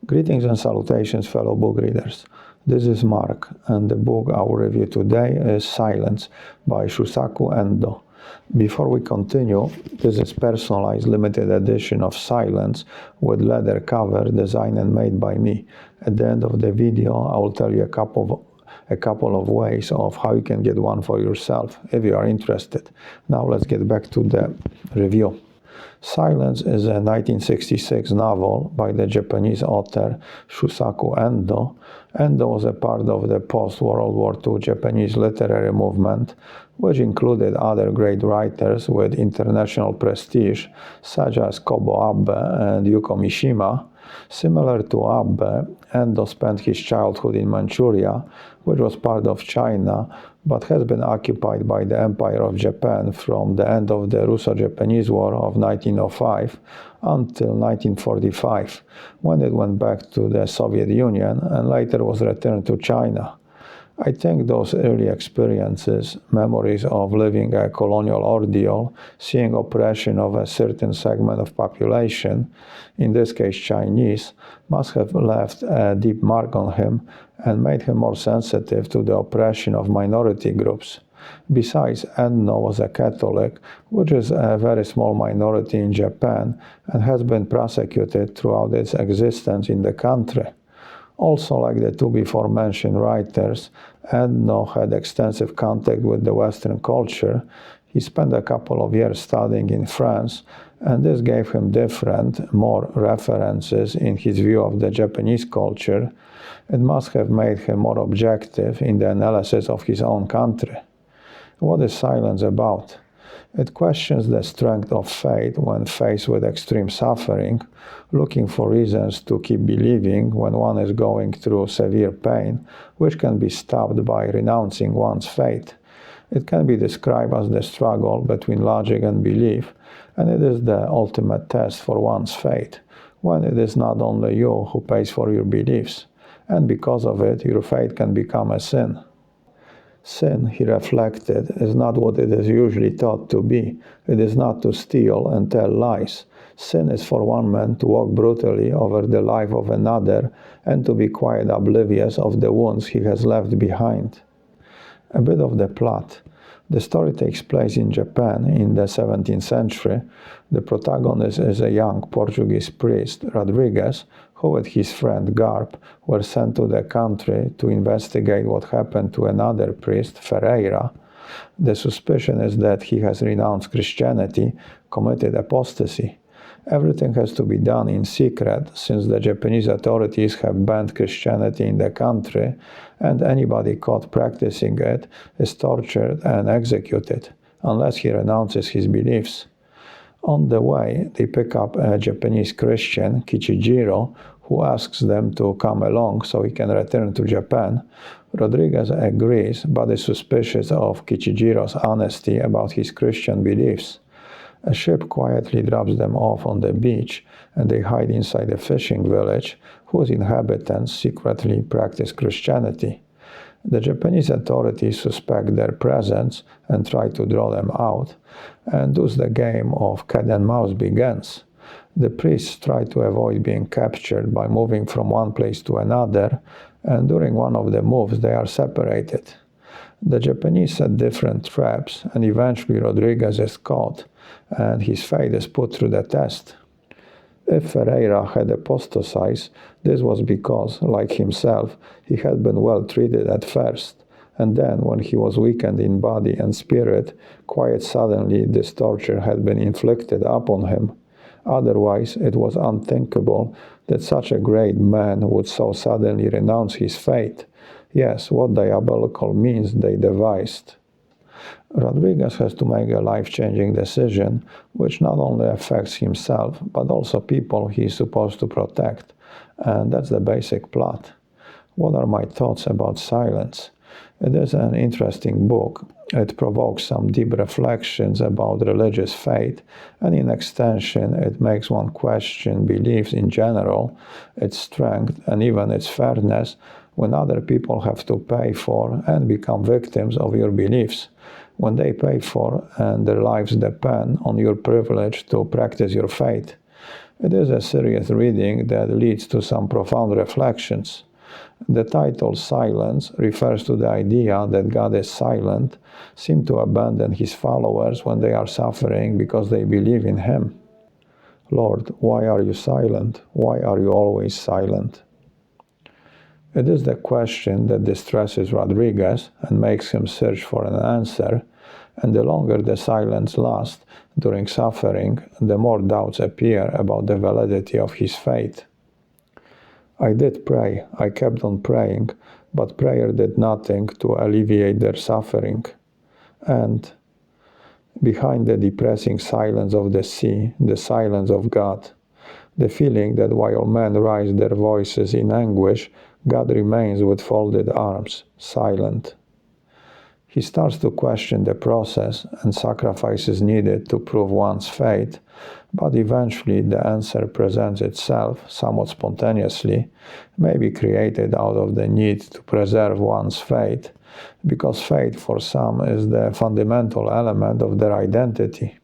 Greetings and salutations, fellow book readers. This is Mark, and the book I will review today is Silence by Shusaku Endo. Before we continue, this is personalized limited edition of Silence with leather cover designed and made by me. At the end of the video, I will tell you a couple of ways of how you can get one for yourself if you are interested. Now let's get back to the review. Silence is a 1966 novel by the Japanese author Shusaku Endo. Endo was a part of the post-World War II Japanese literary movement, which included other great writers with international prestige, such as Kobo Abe and Yuko Mishima. Similar to Abe, Endo spent his childhood in Manchuria, which was part of China, but has been occupied by the Empire of Japan from the end of the Russo-Japanese War of 1905 until 1945, when it went back to the Soviet Union and later was returned to China. I think those early experiences, memories of living a colonial ordeal, seeing oppression of a certain segment of population, in this case Chinese, must have left a deep mark on him and made him more sensitive to the oppression of minority groups. Besides, Endo was a Catholic, which is a very small minority in Japan and has been persecuted throughout its existence in the country. Also, like the two before mentioned writers, Endo had extensive contact with the Western culture. He spent a couple of years studying in France, and this gave him different, more references in his view of the Japanese culture. It must have made him more objective in the analysis of his own country. What is Silence about? It questions the strength of faith when faced with extreme suffering, looking for reasons to keep believing when one is going through severe pain, which can be stopped by renouncing one's faith. It can be described as the struggle between logic and belief, and it is the ultimate test for one's faith, when it is not only you who pays for your beliefs, and because of it, your faith can become a sin. Sin, he reflected, is not what it is usually thought to be. It is not to steal and tell lies. Sin is for one man to walk brutally over the life of another and to be quite oblivious of the wounds he has left behind. A bit of the plot. The story takes place in Japan in the 17th century. The protagonist is a young Portuguese priest, Rodriguez, who with his friend Garp were sent to the country to investigate what happened to another priest, Ferreira. The suspicion is that he has renounced Christianity, committed apostasy. Everything has to be done in secret, since the Japanese authorities have banned Christianity in the country, and anybody caught practicing it is tortured and executed, unless he renounces his beliefs. On the way, they pick up a Japanese Christian, Kichijiro, who asks them to come along so he can return to Japan. Rodriguez agrees, but is suspicious of Kichijiro's honesty about his Christian beliefs. A ship quietly drops them off on the beach, and they hide inside a fishing village whose inhabitants secretly practice Christianity. The Japanese authorities suspect their presence and try to draw them out, and thus the game of cat and mouse begins. The priests try to avoid being captured by moving from one place to another, and during one of the moves they are separated. The Japanese set different traps, and eventually Rodriguez is caught, and his fate is put through the test. If Ferreira had apostatized, this was because, like himself, he had been well treated at first, and then, when he was weakened in body and spirit, quite suddenly this torture had been inflicted upon him. Otherwise, it was unthinkable that such a great man would so suddenly renounce his faith. Yes, what diabolical means they devised. Rodriguez has to make a life-changing decision, which not only affects himself, but also people he is supposed to protect. And that's the basic plot. What are my thoughts about Silence? It is an interesting book. It provokes some deep reflections about religious faith, and in extension, it makes one question beliefs in general, its strength, and even its fairness, when other people have to pay for and become victims of your beliefs, when they pay for and their lives depend on your privilege to practice your faith. It is a serious reading that leads to some profound reflections. The title Silence refers to the idea that God is silent, seems to abandon his followers when they are suffering because they believe in him. Lord, why are you silent? Why are you always silent? It is the question that distresses Rodriguez and makes him search for an answer, and the longer the silence lasts during suffering, the more doubts appear about the validity of his faith. I did pray, I kept on praying, but prayer did nothing to alleviate their suffering. And behind the depressing silence of the sea, the silence of God, the feeling that while men raise their voices in anguish, God remains with folded arms, silent. He starts to question the process and sacrifices needed to prove one's faith, but eventually the answer presents itself somewhat spontaneously, maybe created out of the need to preserve one's faith, because faith for some is the fundamental element of their identity.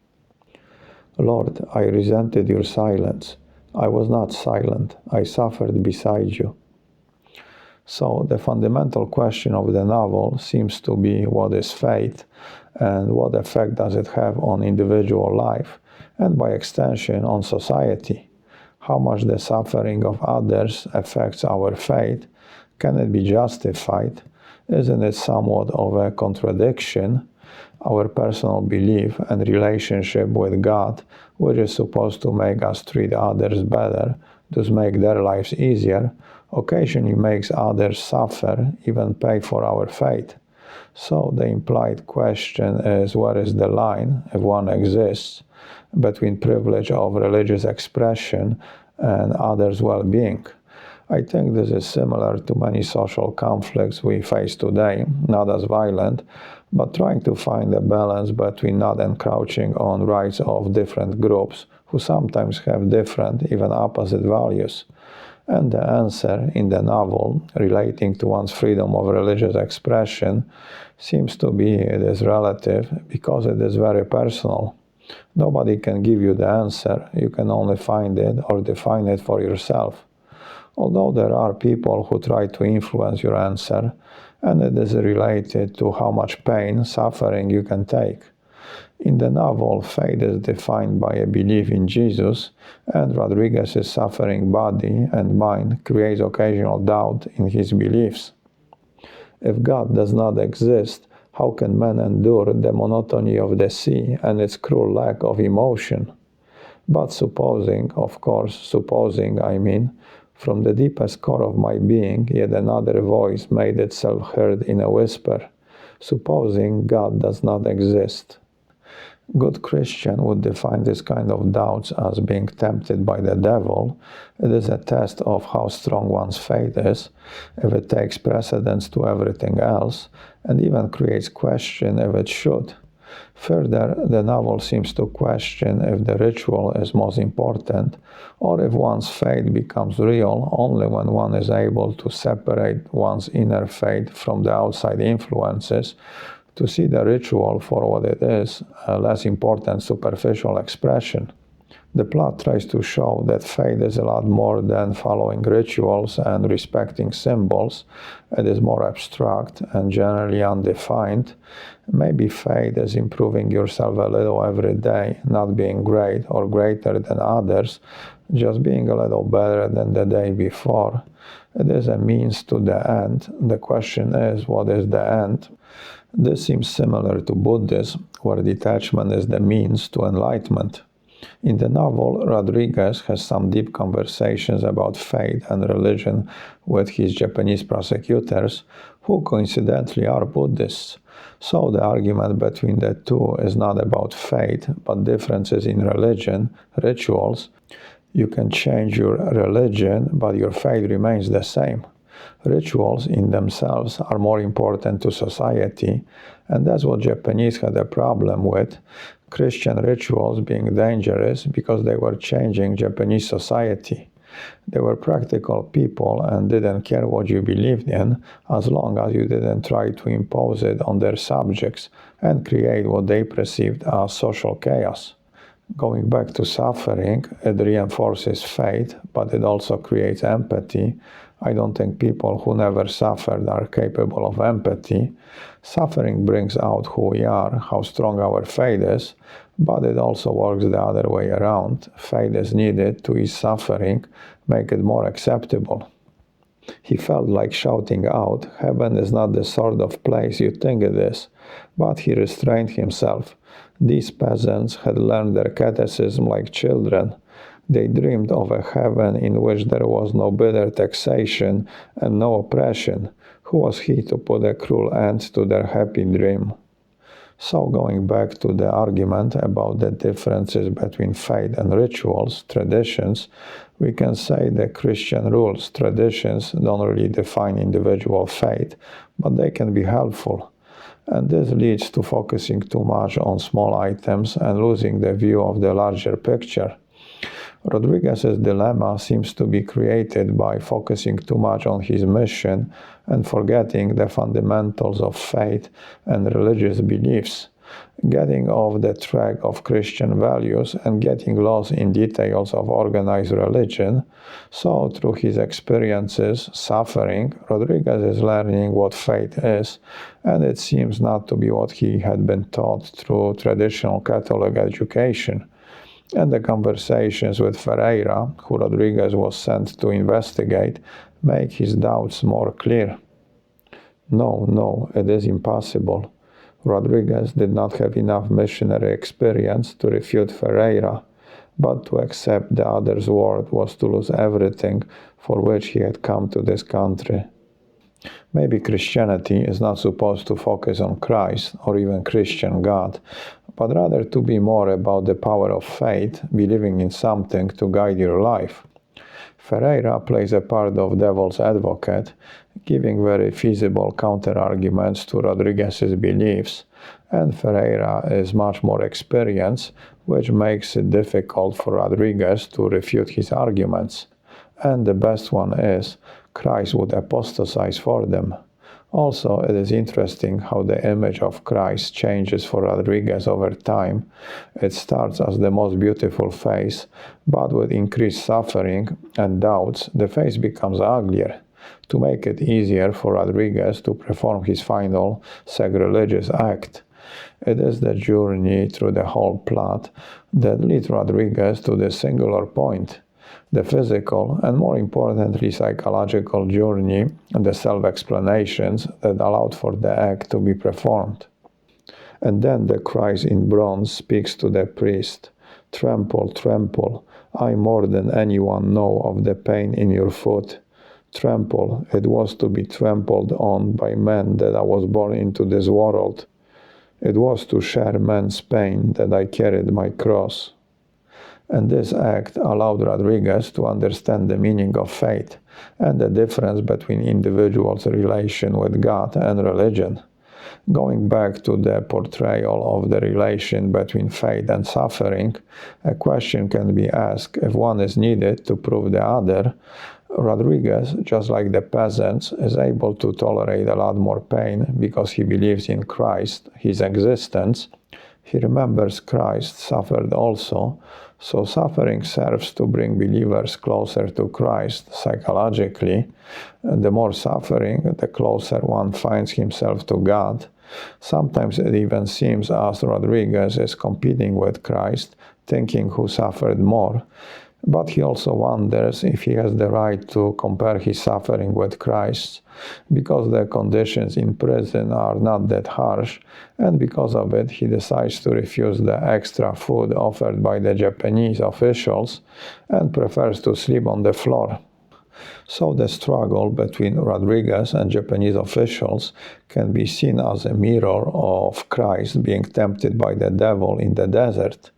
Lord, I resented your silence. I was not silent. I suffered beside you. So the fundamental question of the novel seems to be what is faith and what effect does it have on individual life and by extension on society. How much the suffering of others affects our faith? Can it be justified? Isn't it somewhat of a contradiction? Our personal belief and relationship with God, which is supposed to make us treat others better, thus make their lives easier, occasionally makes others suffer, even pay for our faith. So the implied question is, where is the line, if one exists, between privilege of religious expression and others' well-being? I think this is similar to many social conflicts we face today, not as violent, but trying to find a balance between not encroaching on rights of different groups who sometimes have different, even opposite values. And the answer in the novel, relating to one's freedom of religious expression, seems to be it is relative because it is very personal. Nobody can give you the answer, you can only find it or define it for yourself. Although there are people who try to influence your answer, and it is related to how much pain, suffering you can take. In the novel, faith is defined by a belief in Jesus, and Rodriguez's suffering body and mind creates occasional doubt in his beliefs. If God does not exist, how can man endure the monotony of the sea and its cruel lack of emotion? But supposing, from the deepest core of my being, yet another voice made itself heard in a whisper. Supposing God does not exist. Good Christian would define this kind of doubts as being tempted by the devil. It is a test of how strong one's faith is, if it takes precedence to everything else, and even creates question if it should. Further, the novel seems to question if the ritual is most important, or if one's faith becomes real only when one is able to separate one's inner faith from the outside influences, to see the ritual for what it is, a less important superficial expression. The plot tries to show that faith is a lot more than following rituals and respecting symbols. It is more abstract and generally undefined. Maybe faith is improving yourself a little every day, not being great or greater than others, just being a little better than the day before. It is a means to the end. The question is, what is the end? This seems similar to Buddhism, where detachment is the means to enlightenment. In the novel, Rodriguez has some deep conversations about faith and religion with his Japanese prosecutors, who coincidentally are Buddhists. So the argument between the two is not about faith, but differences in religion, rituals. You can change your religion, but your faith remains the same. Rituals in themselves are more important to society, and that's what Japanese had a problem with. Christian rituals being dangerous because they were changing Japanese society. They were practical people and didn't care what you believed in as long as you didn't try to impose it on their subjects and create what they perceived as social chaos. Going back to suffering, it reinforces faith, but it also creates empathy. I don't think people who never suffered are capable of empathy. Suffering brings out who we are, how strong our faith is, but it also works the other way around. Faith is needed to ease suffering, make it more acceptable. He felt like shouting out, "Heaven is not the sort of place you think it is," but he restrained himself. These peasants had learned their catechism like children. They dreamed of a heaven in which there was no bitter taxation and no oppression. Who was he to put a cruel end to their happy dream? So going back to the argument about the differences between faith and rituals, traditions, we can say that Christian rules, traditions don't really define individual faith, but they can be helpful. And this leads to focusing too much on small items and losing the view of the larger picture. Rodriguez's dilemma seems to be created by focusing too much on his mission and forgetting the fundamentals of faith and religious beliefs, getting off the track of Christian values and getting lost in details of organized religion. So, through his experiences, suffering, Rodriguez is learning what faith is, and it seems not to be what he had been taught through traditional Catholic education. And the conversations with Ferreira, who Rodriguez was sent to investigate, make his doubts more clear. No, it is impossible. Rodriguez did not have enough missionary experience to refute Ferreira, but to accept the other's word was to lose everything for which he had come to this country. Maybe Christianity is not supposed to focus on Christ or even Christian God, but rather to be more about the power of faith, believing in something to guide your life. Ferreira plays a part of devil's advocate, giving very feasible counter-arguments to Rodriguez's beliefs, and Ferreira is much more experienced, which makes it difficult for Rodriguez to refute his arguments. And the best one is, Christ would apostatize for them. Also, it is interesting how the image of Christ changes for Rodriguez over time. It starts as the most beautiful face, but with increased suffering and doubts, the face becomes uglier. To make it easier for Rodriguez to perform his final sacrilegious act, it is the journey through the whole plot that leads Rodriguez to the singular point. The physical and, more importantly, psychological journey and the self-explanations that allowed for the act to be performed. And then the Christ in bronze speaks to the priest, "Trample, trample, I more than anyone know of the pain in your foot. Trample, it was to be trampled on by men that I was born into this world. It was to share men's pain that I carried my cross." And this act allowed Rodriguez to understand the meaning of faith and the difference between individuals' relation with God and religion. Going back to the portrayal of the relation between faith and suffering, a question can be asked if one is needed to prove the other. Rodriguez, just like the peasants, is able to tolerate a lot more pain because he believes in Christ, his existence. He remembers Christ suffered also, so suffering serves to bring believers closer to Christ psychologically. The more suffering, the closer one finds himself to God. Sometimes it even seems as Rodriguez is competing with Christ, thinking who suffered more. But he also wonders if he has the right to compare his suffering with Christ's, because the conditions in prison are not that harsh, and because of it he decides to refuse the extra food offered by the Japanese officials and prefers to sleep on the floor. So the struggle between Rodriguez and Japanese officials can be seen as a mirror of Christ being tempted by the devil in the desert.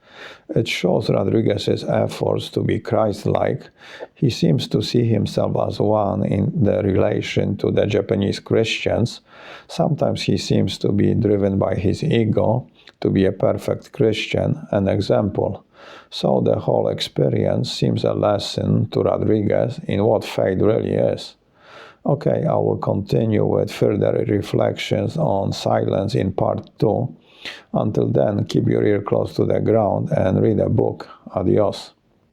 It shows Rodriguez's efforts to be Christ-like. He seems to see himself as one in the relation to the Japanese Christians. Sometimes he seems to be driven by his ego to be a perfect Christian, an example. So the whole experience seems a lesson to Rodriguez in what faith really is. Okay, I will continue with further reflections on silence in part 2. Until then, keep your ear close to the ground and read a book. Adios.